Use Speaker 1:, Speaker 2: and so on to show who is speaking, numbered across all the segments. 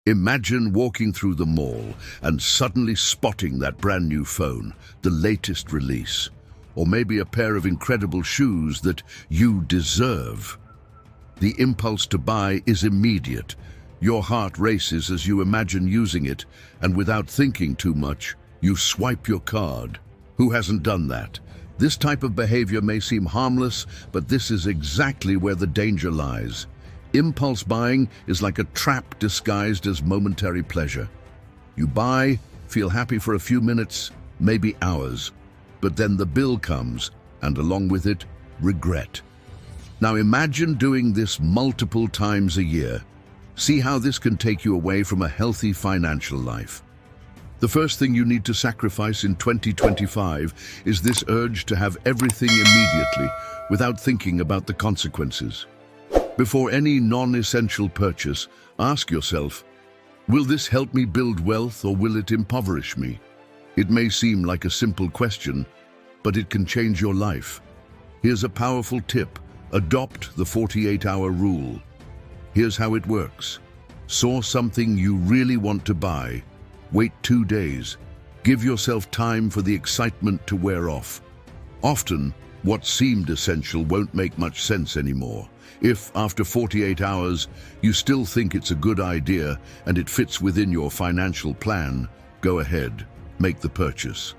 Speaker 1: Imagine walking through the mall and suddenly spotting that brand new phone, the latest release, or maybe a pair of incredible shoes that you deserve. The impulse to buy is immediate. Your heart races as you imagine using it, and without thinking too much, you swipe your card. Who hasn't done that? This type of behavior may seem harmless, but this is exactly where the danger lies. Impulse buying is like a trap disguised as momentary pleasure. You buy, feel happy for a few minutes, maybe hours, but then the bill comes, and along with it, regret. Now imagine doing this multiple times a year. See how this can take you away from a healthy financial life. The first thing you need to sacrifice in 2025 is this urge to have everything immediately without thinking about the consequences. Before any non-essential purchase, ask yourself, will this help me build wealth or will it impoverish me? It may seem like a simple question, but it can change your life. Here's a powerful tip. Adopt the 48-hour rule. Here's how it works. Saw something you really want to buy. Wait 2 days. Give yourself time for the excitement to wear off. Often, what seemed essential won't make much sense anymore. If, after 48 hours, you still think it's a good idea and it fits within your financial plan, go ahead, make the purchase.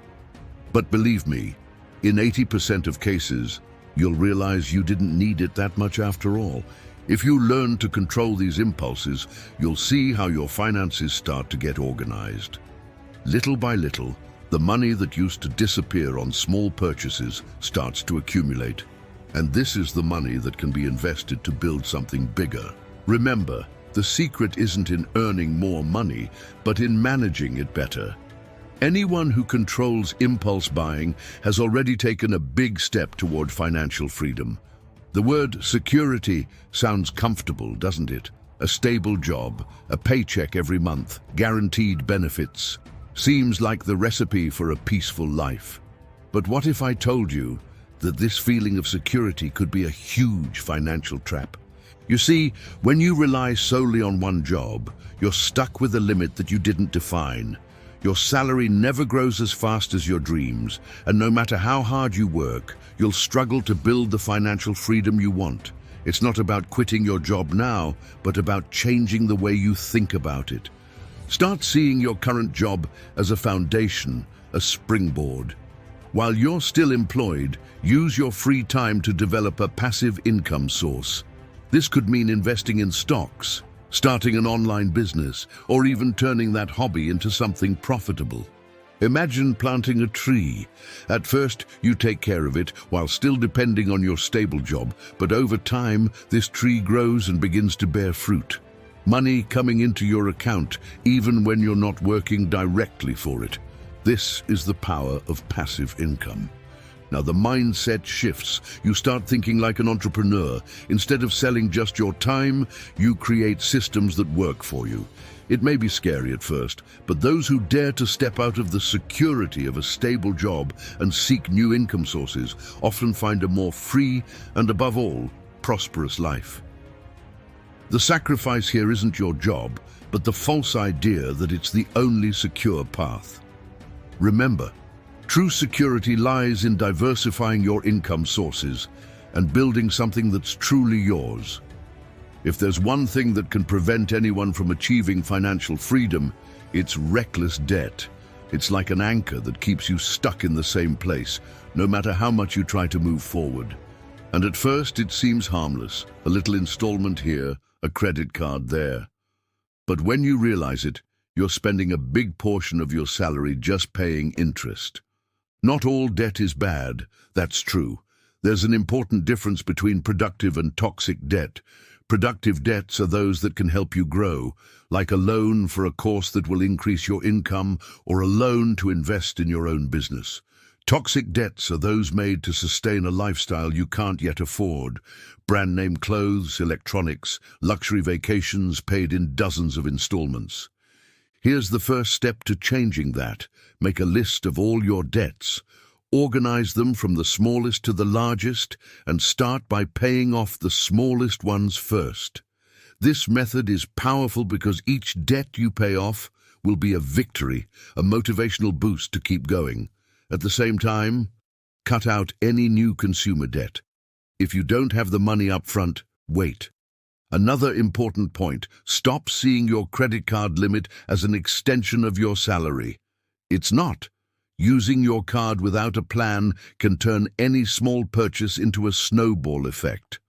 Speaker 1: But believe me, in 80% of cases, you'll realize you didn't need it that much after all. If you learn to control these impulses, you'll see how your finances start to get organized. Little by little, the money that used to disappear on small purchases starts to accumulate. And this is the money that can be invested to build something bigger. Remember, the secret isn't in earning more money, but in managing it better. Anyone who controls impulse buying has already taken a big step toward financial freedom. The word security sounds comfortable, doesn't it? A stable job, a paycheck every month, guaranteed benefits. Seems like the recipe for a peaceful life. But what if I told you that this feeling of security could be a huge financial trap? You see, when you rely solely on one job, you're stuck with a limit that you didn't define. Your salary never grows as fast as your dreams, and no matter how hard you work, you'll struggle to build the financial freedom you want. It's not about quitting your job now, but about changing the way you think about it. Start seeing your current job as a foundation, a springboard. While you're still employed, use your free time to develop a passive income source. This could mean investing in stocks, starting an online business, or even turning that hobby into something profitable. Imagine planting a tree. At first, you take care of it while still depending on your stable job, but over time, this tree grows and begins to bear fruit. Money coming into your account, even when you're not working directly for it. This is the power of passive income. Now the mindset shifts. You start thinking like an entrepreneur. Instead of selling just your time, you create systems that work for you. It may be scary at first, but those who dare to step out of the security of a stable job and seek new income sources often find a more free and, above all, prosperous life. The sacrifice here isn't your job, but the false idea that it's the only secure path. Remember, true security lies in diversifying your income sources and building something that's truly yours. If there's one thing that can prevent anyone from achieving financial freedom, it's reckless debt. It's like an anchor that keeps you stuck in the same place, no matter how much you try to move forward. And at first it seems harmless, a little installment here, a credit card there. But when you realize it, you're spending a big portion of your salary just paying interest. Not all debt is bad, that's true. There's an important difference between productive and toxic debt. Productive debts are those that can help you grow, like a loan for a course that will increase your income or a loan to invest in your own business. Toxic debts are those made to sustain a lifestyle you can't yet afford. Brand name clothes, electronics, luxury vacations paid in dozens of installments. Here's the first step to changing that. Make a list of all your debts. Organize them from the smallest to the largest and start by paying off the smallest ones first. This method is powerful because each debt you pay off will be a victory, a motivational boost to keep going. At the same time, cut out any new consumer debt. If you don't have the money up front, wait. Another important point, stop seeing your credit card limit as an extension of your salary. It's not. Using your card without a plan can turn any small purchase into a snowball effect.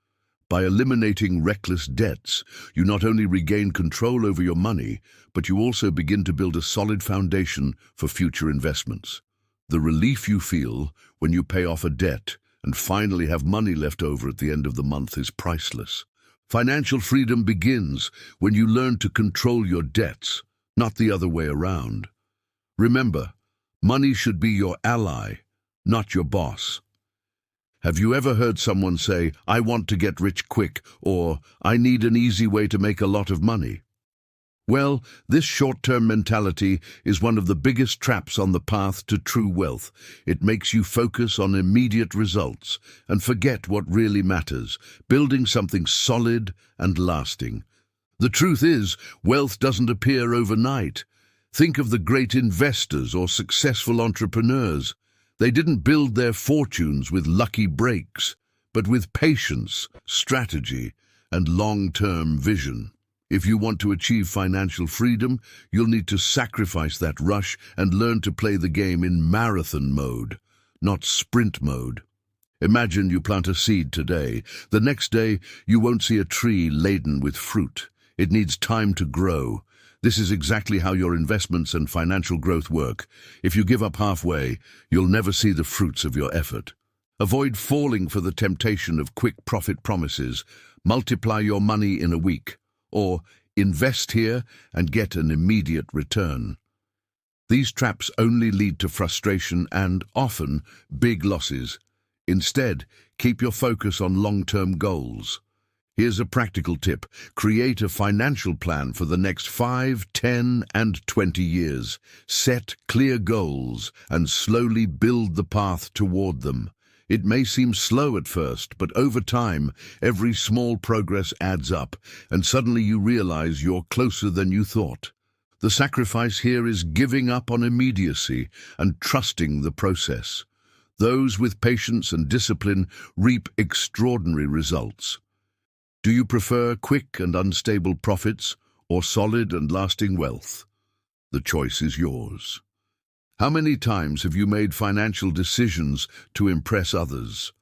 Speaker 1: By eliminating reckless debts, you not only regain control over your money, but you also begin to build a solid foundation for future investments. The relief you feel when you pay off a debt and finally have money left over at the end of the month is priceless. Financial freedom begins when you learn to control your debts, not the other way around. Remember, money should be your ally, not your boss. Have you ever heard someone say, "I want to get rich quick," or "I need an easy way to make a lot of money"? Well, this short-term mentality is one of the biggest traps on the path to true wealth. It makes you focus on immediate results and forget what really matters, building something solid and lasting. The truth is, wealth doesn't appear overnight. Think of the great investors or successful entrepreneurs. They didn't build their fortunes with lucky breaks, but with patience, strategy, and long-term vision. If you want to achieve financial freedom, you'll need to sacrifice that rush and learn to play the game in marathon mode, not sprint mode. Imagine you plant a seed today. The next day, you won't see a tree laden with fruit. It needs time to grow. This is exactly how your investments and financial growth work. If you give up halfway, you'll never see the fruits of your effort. Avoid falling for the temptation of quick profit promises. Multiply your money in a week. Or invest here and get an immediate return. These traps only lead to frustration and, often, big losses. Instead, keep your focus on long-term goals. Here's a practical tip. Create a financial plan for the next 5, 10, and 20 years. Set clear goals and slowly build the path toward them. It may seem slow at first, but over time, every small progress adds up, and suddenly you realize you're closer than you thought. The sacrifice here is giving up on immediacy and trusting the process. Those with patience and discipline reap extraordinary results. Do you prefer quick and unstable profits or solid and lasting wealth? The choice is yours. How many times have you made financial decisions to impress others?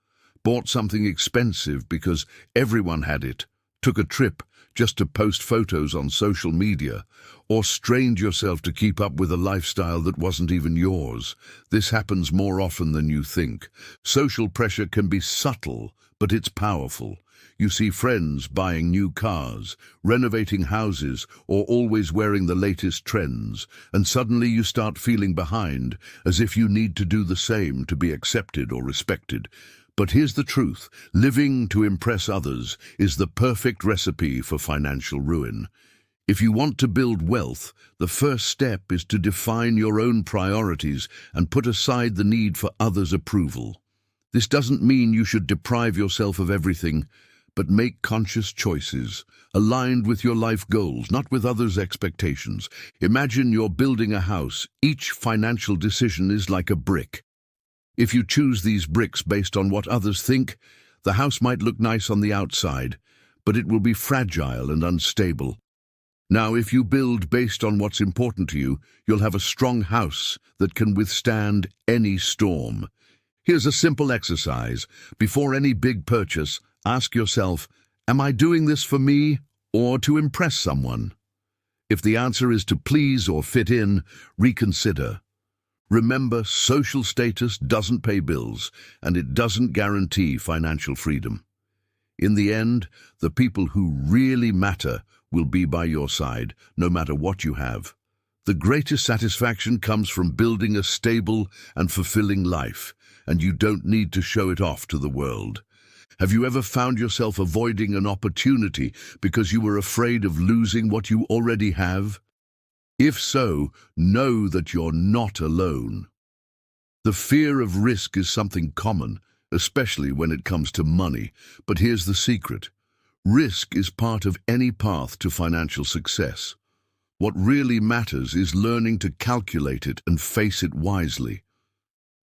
Speaker 1: Bought something expensive because everyone had it, took a trip just to post photos on social media, or strained yourself to keep up with a lifestyle that wasn't even yours? This happens more often than you think. Social pressure can be subtle, but it's powerful. You see friends buying new cars, renovating houses, or always wearing the latest trends, and suddenly you start feeling behind, as if you need to do the same to be accepted or respected. But here's the truth. Living to impress others is the perfect recipe for financial ruin. If you want to build wealth, the first step is to define your own priorities and put aside the need for others' approval. This doesn't mean you should deprive yourself of everything, but make conscious choices, aligned with your life goals, not with others' expectations. Imagine you're building a house. Each financial decision is like a brick. If you choose these bricks based on what others think, the house might look nice on the outside, but it will be fragile and unstable. Now, if you build based on what's important to you, you'll have a strong house that can withstand any storm. Here's a simple exercise. Before any big purchase, ask yourself, am I doing this for me or to impress someone? If the answer is to please or fit in, reconsider. Remember, social status doesn't pay bills, and it doesn't guarantee financial freedom. In the end, the people who really matter will be by your side, no matter what you have. The greatest satisfaction comes from building a stable and fulfilling life, and you don't need to show it off to the world. Have you ever found yourself avoiding an opportunity because you were afraid of losing what you already have? If so, know that you're not alone. The fear of risk is something common, especially when it comes to money. But here's the secret. Risk is part of any path to financial success. What really matters is learning to calculate it and face it wisely.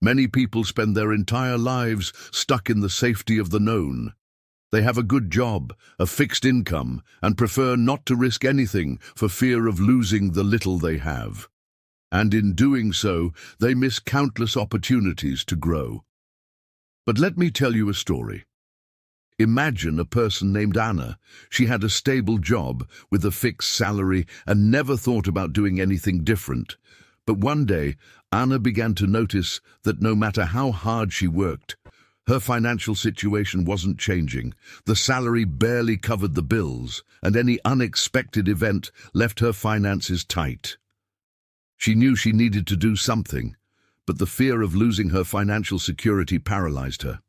Speaker 1: Many people spend their entire lives stuck in the safety of the known. They have a good job, a fixed income, and prefer not to risk anything for fear of losing the little they have. And in doing so, they miss countless opportunities to grow. But let me tell you a story. Imagine a person named Anna. She had a stable job with a fixed salary and never thought about doing anything different. But one day, Anna began to notice that no matter how hard she worked, her financial situation wasn't changing. The salary barely covered the bills, and any unexpected event left her finances tight. She knew she needed to do something, but the fear of losing her financial security paralyzed her.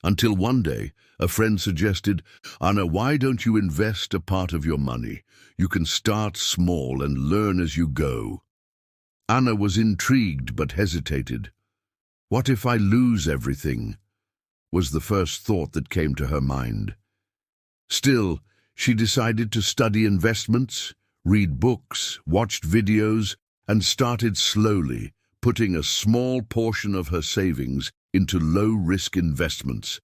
Speaker 1: Until one day, a friend suggested, "Anna, why don't you invest a part of your money? You can start small and learn as you go." Anna was intrigued but hesitated. "What if I lose everything?" was the first thought that came to her mind. Still, she decided to study investments, read books, watched videos, and started slowly, putting a small portion of her savings into low-risk investments.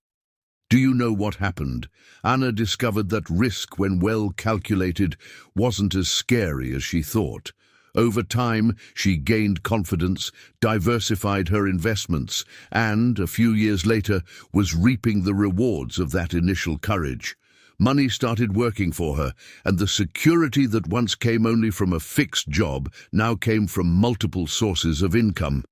Speaker 1: Do you know what happened? Anna discovered that risk, when well calculated, wasn't as scary as she thought. Over time, she gained confidence, diversified her investments, and, a few years later, was reaping the rewards of that initial courage. Money started working for her, and the security that once came only from a fixed job now came from multiple sources of income.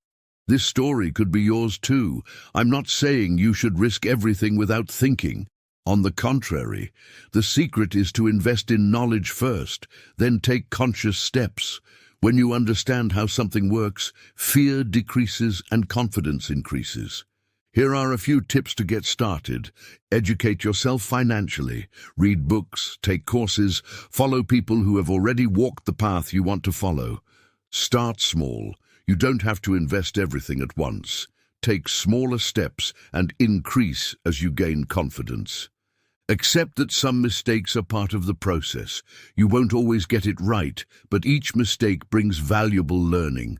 Speaker 1: This story could be yours too. I'm not saying you should risk everything without thinking. On the contrary, the secret is to invest in knowledge first, then take conscious steps. When you understand how something works, fear decreases and confidence increases. Here are a few tips to get started. Educate yourself financially. Read books, take courses, follow people who have already walked the path you want to follow. Start small. You don't have to invest everything at once. Take smaller steps and increase as you gain confidence. Accept that some mistakes are part of the process. You won't always get it right, but each mistake brings valuable learning.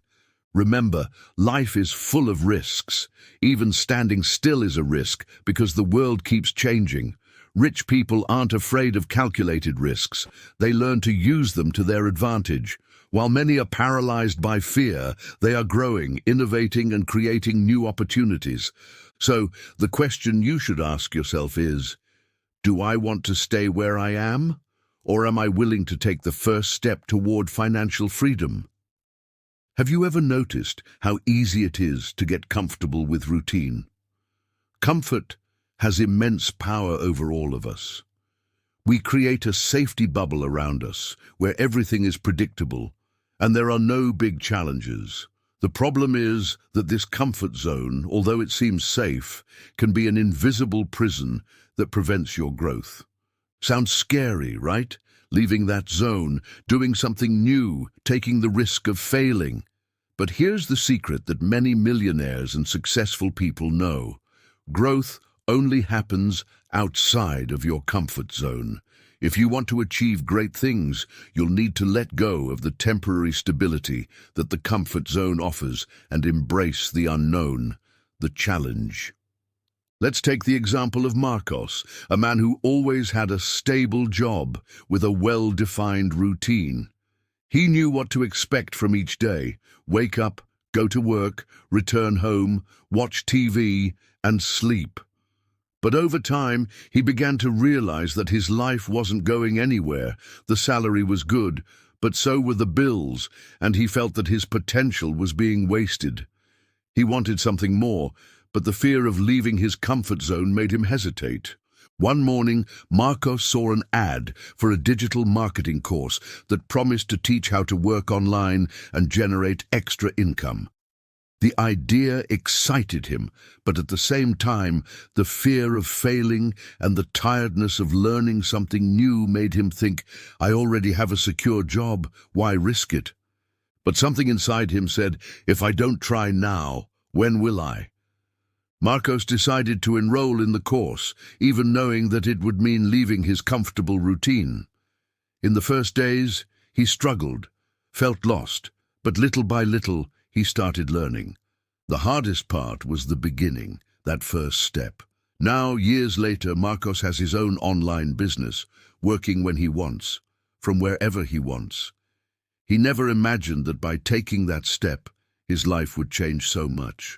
Speaker 1: Remember, life is full of risks. Even standing still is a risk because the world keeps changing. Rich people aren't afraid of calculated risks. They learn to use them to their advantage. While many are paralyzed by fear, they are growing, innovating, and creating new opportunities. So, the question you should ask yourself is, do I want to stay where I am? Or am I willing to take the first step toward financial freedom? Have you ever noticed how easy it is to get comfortable with routine? Comfort has immense power over all of us. We create a safety bubble around us where everything is predictable and there are no big challenges. The problem is that this comfort zone, although it seems safe, can be an invisible prison that prevents your growth. Sounds scary, right? Leaving that zone, doing something new, taking the risk of failing. But here's the secret that many millionaires and successful people know. Growth only happens outside of your comfort zone. If you want to achieve great things, you'll need to let go of the temporary stability that the comfort zone offers and embrace the unknown, the challenge. Let's take the example of Marcos, a man who always had a stable job with a well-defined routine. He knew what to expect from each day: wake up, go to work, return home, watch TV, and sleep. But over time, he began to realize that his life wasn't going anywhere. The salary was good, but so were the bills, and he felt that his potential was being wasted. He wanted something more, but the fear of leaving his comfort zone made him hesitate. One morning, Marcos saw an ad for a digital marketing course that promised to teach how to work online and generate extra income. The idea excited him, but at the same time, the fear of failing and the tiredness of learning something new made him think, I already have a secure job, why risk it? But something inside him said, if I don't try now, when will I? Marcos decided to enroll in the course, even knowing that it would mean leaving his comfortable routine. In the first days, he struggled, felt lost, but little by little, he started learning. The hardest part was the beginning, that first step. Now, years later, Marcos has his own online business, working when he wants, from wherever he wants. He never imagined that by taking that step, his life would change so much.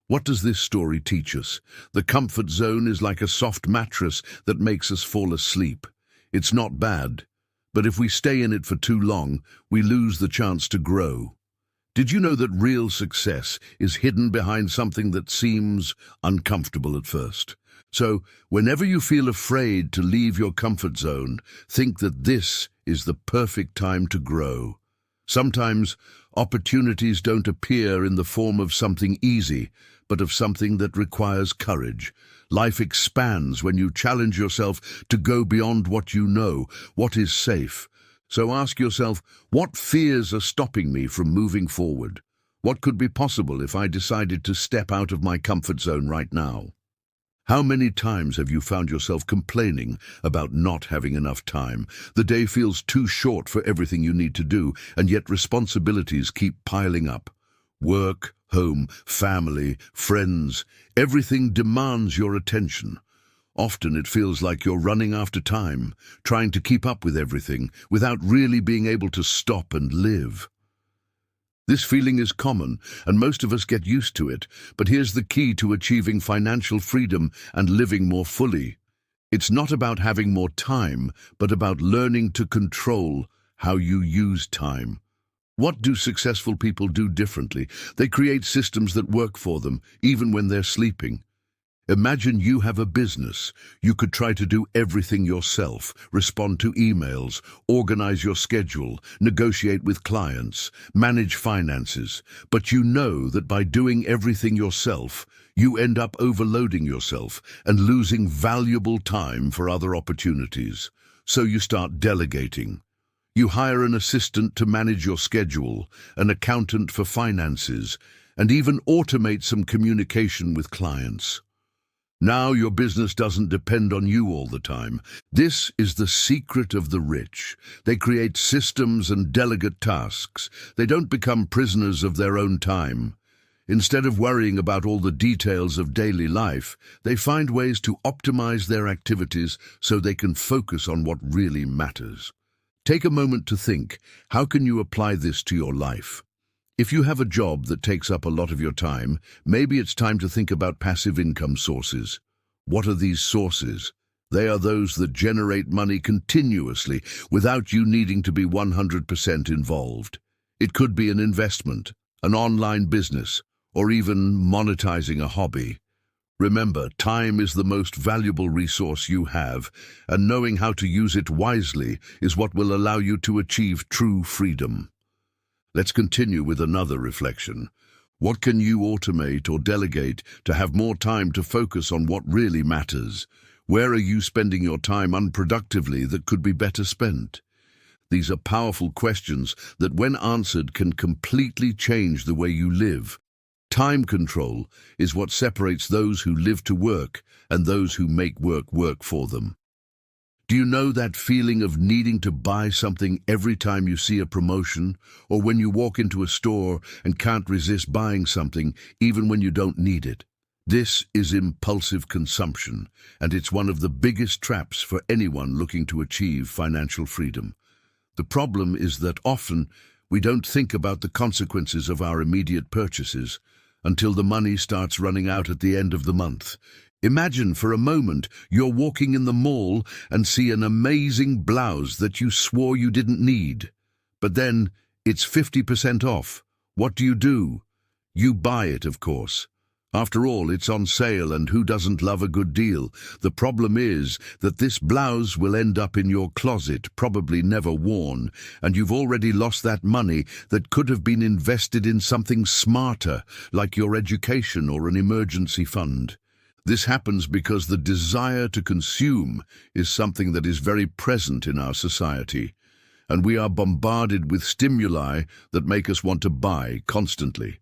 Speaker 1: What does this story teach us? The comfort zone is like a soft mattress that makes us fall asleep. It's not bad, but if we stay in it for too long, we lose the chance to grow. Did you know that real success is hidden behind something that seems uncomfortable at first? So, whenever you feel afraid to leave your comfort zone, think that this is the perfect time to grow. Sometimes, opportunities don't appear in the form of something easy, but of something that requires courage. Life expands when you challenge yourself to go beyond what you know, what is safe. So ask yourself, what fears are stopping me from moving forward? What could be possible if I decided to step out of my comfort zone right now? How many times have you found yourself complaining about not having enough time? The day feels too short for everything you need to do, and yet responsibilities keep piling up. Work, home, family, friends, everything demands your attention. Often it feels like you're running after time, trying to keep up with everything, without really being able to stop and live. This feeling is common, and most of us get used to it, but here's the key to achieving financial freedom and living more fully. It's not about having more time, but about learning to control how you use time. What do successful people do differently? They create systems that work for them, even when they're sleeping. Imagine you have a business. You could try to do everything yourself, respond to emails, organize your schedule, negotiate with clients, manage finances. But you know that by doing everything yourself, you end up overloading yourself and losing valuable time for other opportunities. So you start delegating. You hire an assistant to manage your schedule, an accountant for finances, and even automate some communication with clients. Now your business doesn't depend on you all the time. This is the secret of the rich. They create systems and delegate tasks. They don't become prisoners of their own time. Instead of worrying about all the details of daily life, they find ways to optimize their activities so they can focus on what really matters. Take a moment to think, how can you apply this to your life? If you have a job that takes up a lot of your time, maybe it's time to think about passive income sources. What are these sources? They are those that generate money continuously without you needing to be 100% involved. It could be an investment, an online business, or even monetizing a hobby. Remember, time is the most valuable resource you have, and knowing how to use it wisely is what will allow you to achieve true freedom. Let's continue with another reflection. What can you automate or delegate to have more time to focus on what really matters? Where are you spending your time unproductively that could be better spent? These are powerful questions that, when answered, can completely change the way you live. Time control is what separates those who live to work and those who make work work for them. Do you know that feeling of needing to buy something every time you see a promotion, or when you walk into a store and can't resist buying something even when you don't need it? This is impulsive consumption, and it's one of the biggest traps for anyone looking to achieve financial freedom. The problem is that often we don't think about the consequences of our immediate purchases until the money starts running out at the end of the month. Imagine for a moment you're walking in the mall and see an amazing blouse that you swore you didn't need. But then it's 50% off. What do? You buy it, of course. After all, it's on sale, and who doesn't love a good deal? The problem is that this blouse will end up in your closet, probably never worn, and you've already lost that money that could have been invested in something smarter, like your education or an emergency fund. This happens because the desire to consume is something that is very present in our society, and we are bombarded with stimuli that make us want to buy constantly.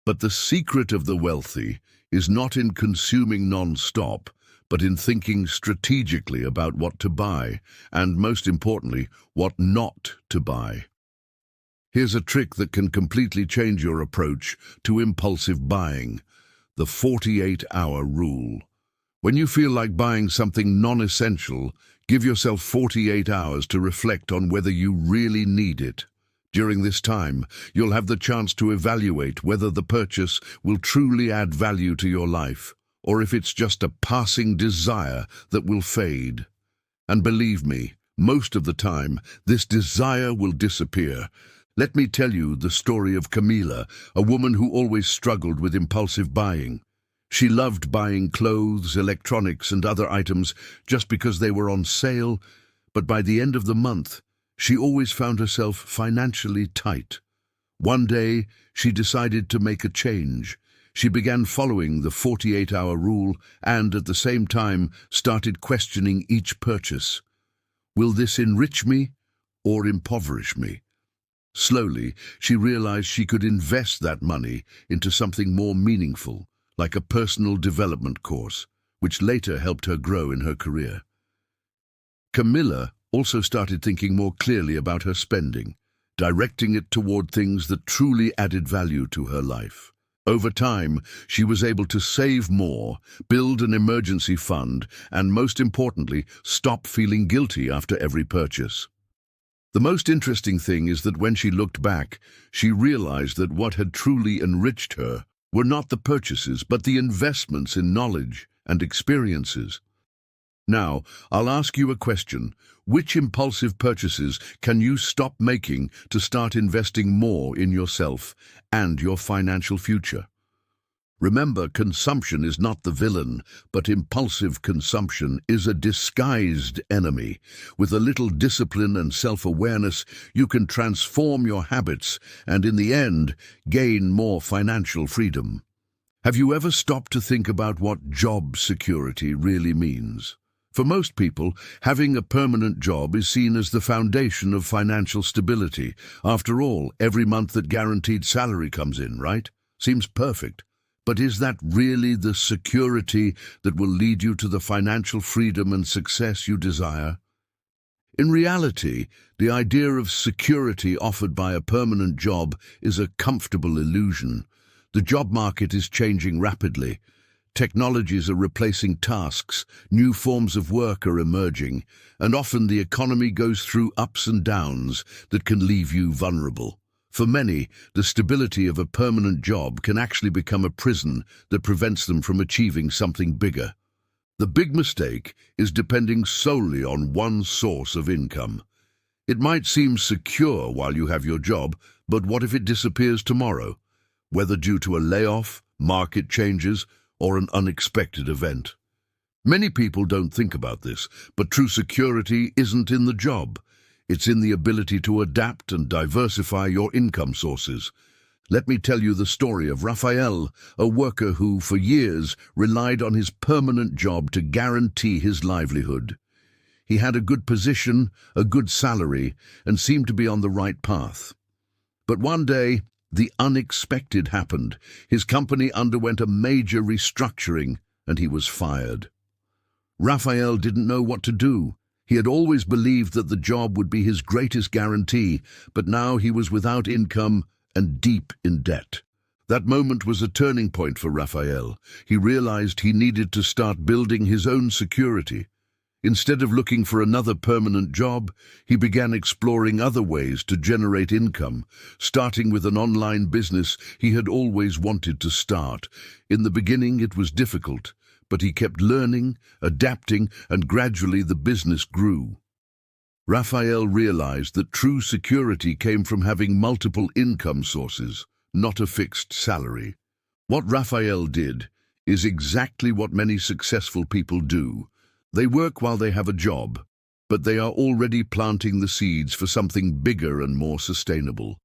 Speaker 1: But the secret of the wealthy is not in consuming non-stop, but in thinking strategically about what to buy, and most importantly, what not to buy. Here's a trick that can completely change your approach to impulsive buying: the 48-hour rule. When you feel like buying something non-essential, give yourself 48 hours to reflect on whether you really need it. During this time, you'll have the chance to evaluate whether the purchase will truly add value to your life, or if it's just a passing desire that will fade. And believe me, most of the time, this desire will disappear. Let me tell you the story of Camila, a woman who always struggled with impulsive buying. She loved buying clothes, electronics, and other items just because they were on sale, but by the end of the month, she always found herself financially tight. One day, she decided to make a change. She began following the 48-hour rule and, at the same time, started questioning each purchase. Will this enrich me or impoverish me? Slowly, she realized she could invest that money into something more meaningful, like a personal development course, which later helped her grow in her career. Camilla also started thinking more clearly about her spending, directing it toward things that truly added value to her life. Over time, she was able to save more, build an emergency fund, and most importantly, stop feeling guilty after every purchase. The most interesting thing is that when she looked back, she realized that what had truly enriched her were not the purchases, but the investments in knowledge and experiences. Now, I'll ask you a question. Which impulsive purchases can you stop making to start investing more in yourself and your financial future? Remember, consumption is not the villain, but impulsive consumption is a disguised enemy. With a little discipline and self-awareness, you can transform your habits and, in the end, gain more financial freedom. Have you ever stopped to think about what job security really means? For most people, having a permanent job is seen as the foundation of financial stability. After all, every month that guaranteed salary comes in, right? Seems perfect. But is that really the security that will lead you to the financial freedom and success you desire? In reality, the idea of security offered by a permanent job is a comfortable illusion. The job market is changing rapidly. Technologies are replacing tasks, new forms of work are emerging, and often the economy goes through ups and downs that can leave you vulnerable. For many, the stability of a permanent job can actually become a prison that prevents them from achieving something bigger. The big mistake is depending solely on one source of income. It might seem secure while you have your job, but what if it disappears tomorrow? Whether due to a layoff, market changes, or an unexpected event. Many people don't think about this, but true security isn't in the job. It's in the ability to adapt and diversify your income sources. Let me tell you the story of Raphael, a worker who, for years, relied on his permanent job to guarantee his livelihood. He had a good position, a good salary, and seemed to be on the right path. But one day, the unexpected happened. His company underwent a major restructuring, and he was fired. Raphael didn't know what to do. He had always believed that the job would be his greatest guarantee, but now he was without income and deep in debt. That moment was a turning point for Raphael. He realized he needed to start building his own security. Instead of looking for another permanent job, he began exploring other ways to generate income, starting with an online business he had always wanted to start. In the beginning, it was difficult, but he kept learning, adapting, and gradually the business grew. Raphael realized that true security came from having multiple income sources, not a fixed salary. What Raphael did is exactly what many successful people do. They work while they have a job, but they are already planting the seeds for something bigger and more sustainable.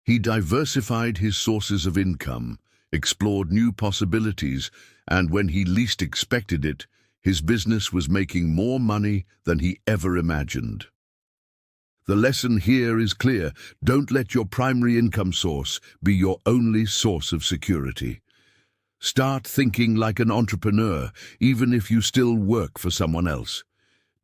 Speaker 1: He diversified his sources of income, explored new possibilities, and when he least expected it, his business was making more money than he ever imagined. The lesson here is clear. Don't let your primary income source be your only source of security. Start thinking like an entrepreneur, even if you still work for someone else.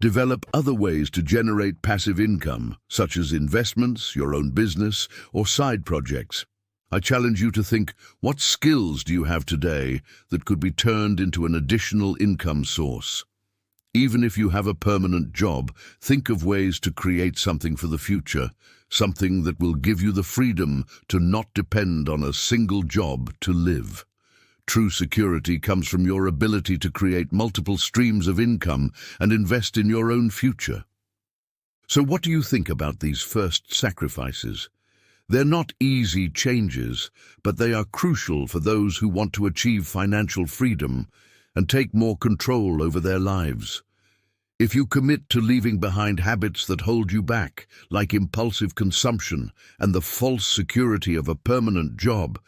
Speaker 1: Develop other ways to generate passive income, such as investments, your own business, or side projects. I challenge you to think, what skills do you have today that could be turned into an additional income source? Even if you have a permanent job, think of ways to create something for the future, something that will give you the freedom to not depend on a single job to live. True security comes from your ability to create multiple streams of income and invest in your own future. So what do you think about these first sacrifices? They're not easy changes, but they are crucial for those who want to achieve financial freedom and take more control over their lives. If you commit to leaving behind habits that hold you back, like impulsive consumption and the false security of a permanent job,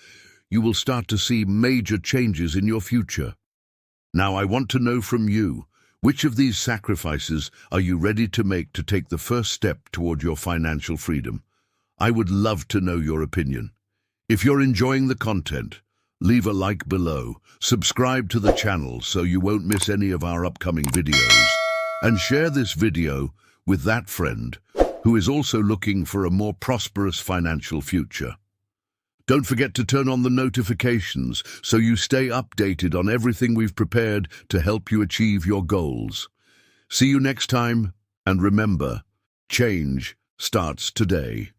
Speaker 1: you will start to see major changes in your future. Now, I want to know from you, which of these sacrifices are you ready to make to take the first step toward your financial freedom? I would love to know your opinion. If you're enjoying the content, leave a like below, subscribe to the channel so you won't miss any of our upcoming videos, and share this video with that friend who is also looking for a more prosperous financial future. Don't forget to turn on the notifications so you stay updated on everything we've prepared to help you achieve your goals. See you next time, and remember, change starts today.